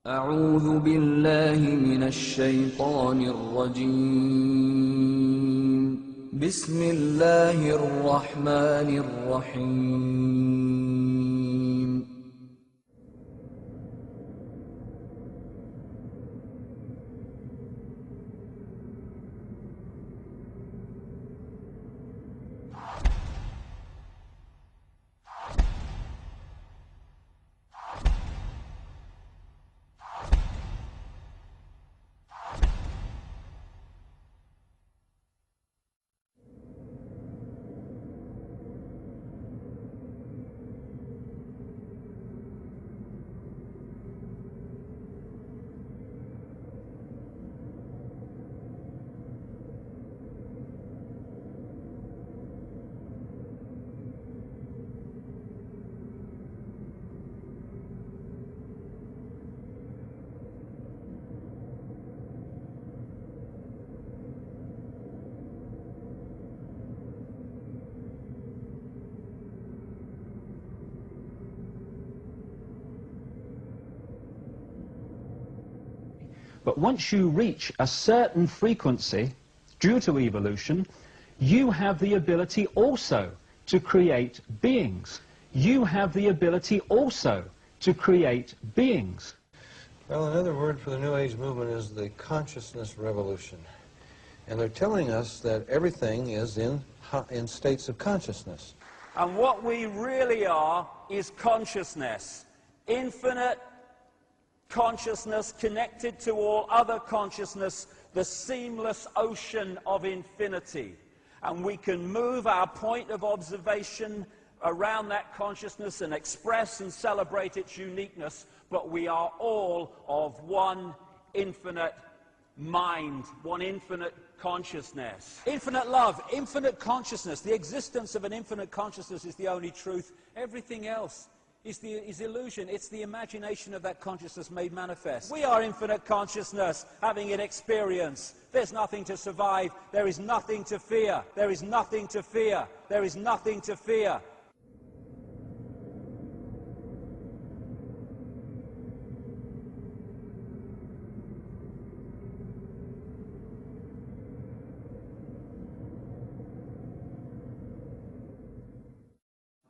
أعوذ بالله من الشيطان الرجيم بسم الله الرحمن الرحيم But once you reach a certain frequency, due to evolution, you have the ability also to create beings. You have the ability also to create beings. Well, another word for the New Age movement is the consciousness revolution. And they're telling us that everything is in states of consciousness. And what we really are is consciousness. Infinite consciousness connected to all other consciousness, the seamless ocean of infinity. And we can move our point of observation around that consciousness and express and celebrate its uniqueness, but we are all of one infinite mind, one infinite consciousness. Infinite love, infinite consciousness. The existence of an infinite consciousness is the only truth. Everything else is illusion. It's the imagination of that consciousness made manifest. We are infinite consciousness, having an experience. There's nothing to survive. There is nothing to fear. There is nothing to fear. There is nothing to fear.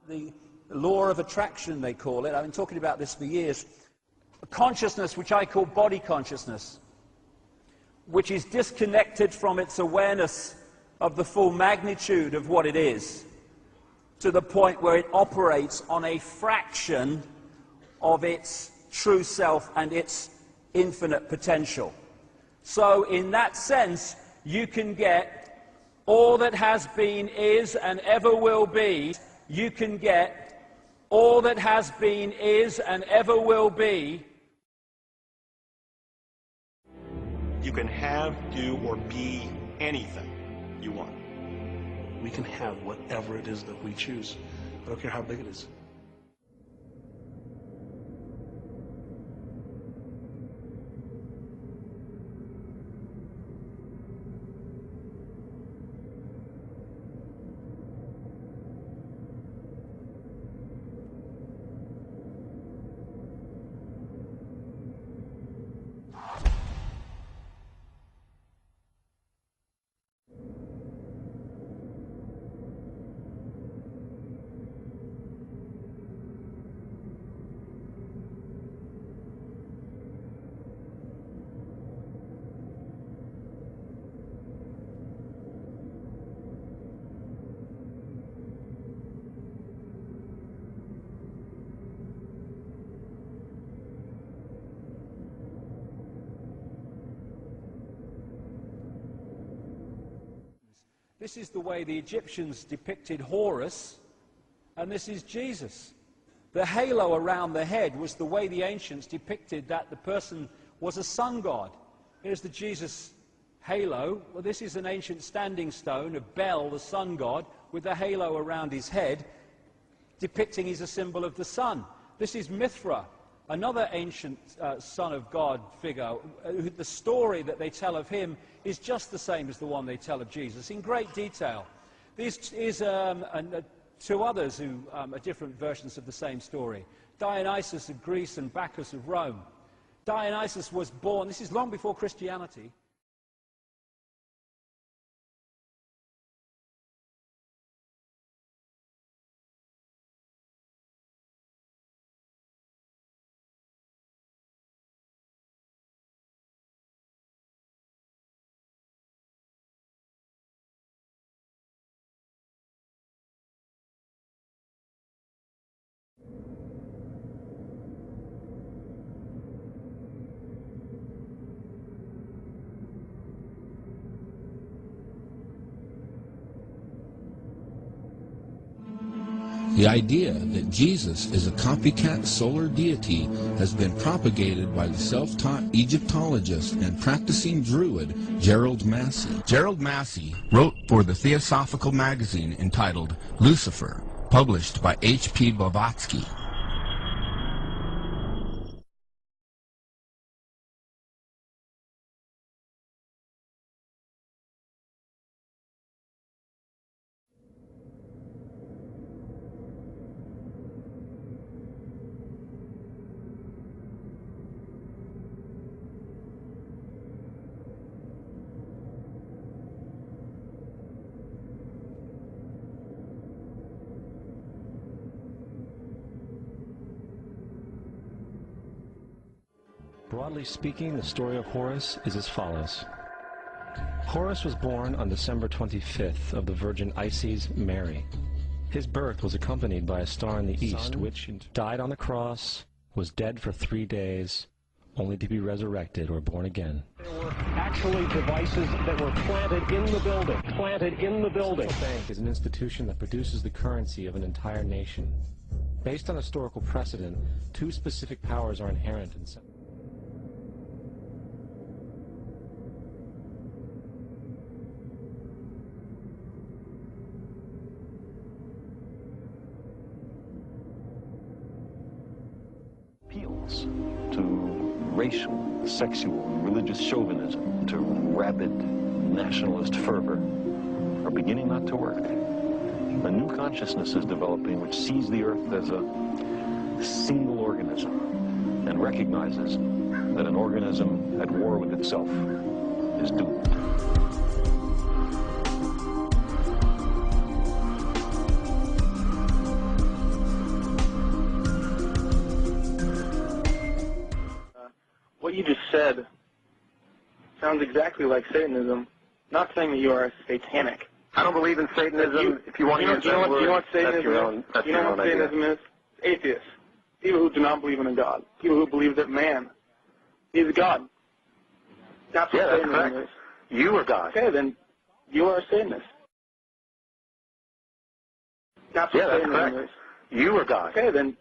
The law of attraction, they call it. I've been talking about this for years. A consciousness which I call body consciousness, which is disconnected from its awareness of the full magnitude of what it is, to the point where it operates on a fraction of its true self and its infinite potential. So in that sense, you can get all that has been, is, and ever will be. You can get all that has been, is, and ever will be. You can have, do, or be anything you want. We can have whatever it is that we choose. I don't care how big it is. This is the way the Egyptians depicted Horus, and this is Jesus. The halo around the head was the way the ancients depicted that the person was a sun god. Here's the Jesus halo. Well, this is an ancient standing stone of Bel, the sun god, with the halo around his head, depicting he's a symbol of the sun. This is Mithra, another ancient son of God figure. The story that they tell of him is just the same as the one they tell of Jesus, in great detail. These is two others who are different versions of the same story. Dionysus of Greece and Bacchus of Rome. Dionysus was born, this is long before Christianity. The idea that Jesus is a copycat solar deity has been propagated by the self-taught Egyptologist and practicing Druid Gerald Massey. Gerald Massey wrote for the Theosophical magazine entitled Lucifer, published by H.P. Blavatsky. Broadly speaking, the story of Horus is as follows. Horus was born on December 25th of the Virgin Isis Mary. His birth was accompanied by a star in the east, which died on the cross, was dead for 3 days, only to be resurrected or born again. There were actually devices that were planted in the building. The central bank is an institution that produces the currency of an entire nation. Based on historical precedent, two specific powers are inherent in central. Appeals to racial, sexual, religious chauvinism, to rabid nationalist fervor are beginning not to work. A new consciousness is developing which sees the earth as a single organism and recognizes that an organism at war with itself is doomed. What you just said sounds exactly like Satanism. Not saying that you are satanic. I don't believe in Satanism. If you want to use that word, you know what Satanism that's is? your own idea. Satanism is? Atheists. People who do not believe in a God. People who believe that man is God. That's what that's Satanism correct. is. You are God. Okay, then you are a Satanist. That's what that's Satanism correct. is. You are God. Okay, then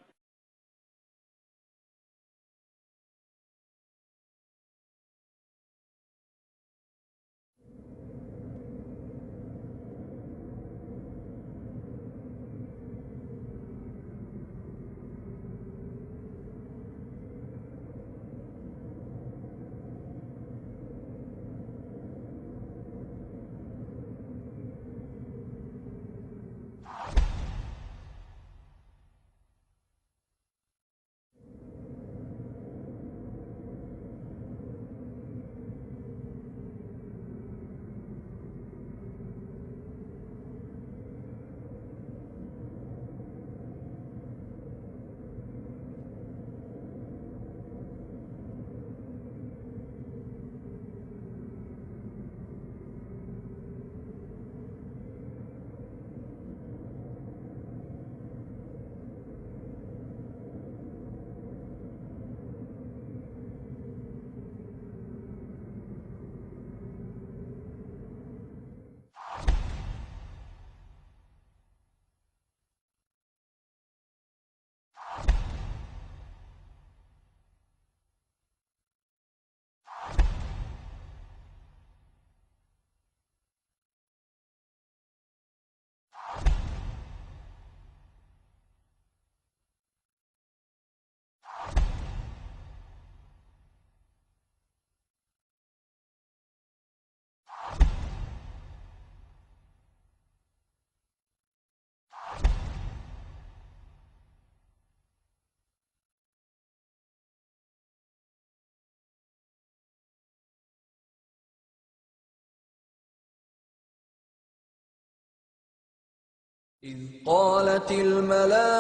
إذ قالت الملائكة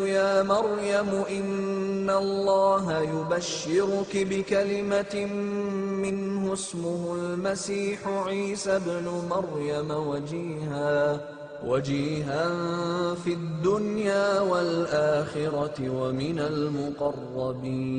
يا مريم إن الله يبشرك بكلمة منه اسمه المسيح عيسى ابن مريم وجيها في الدنيا والآخرة ومن المقربين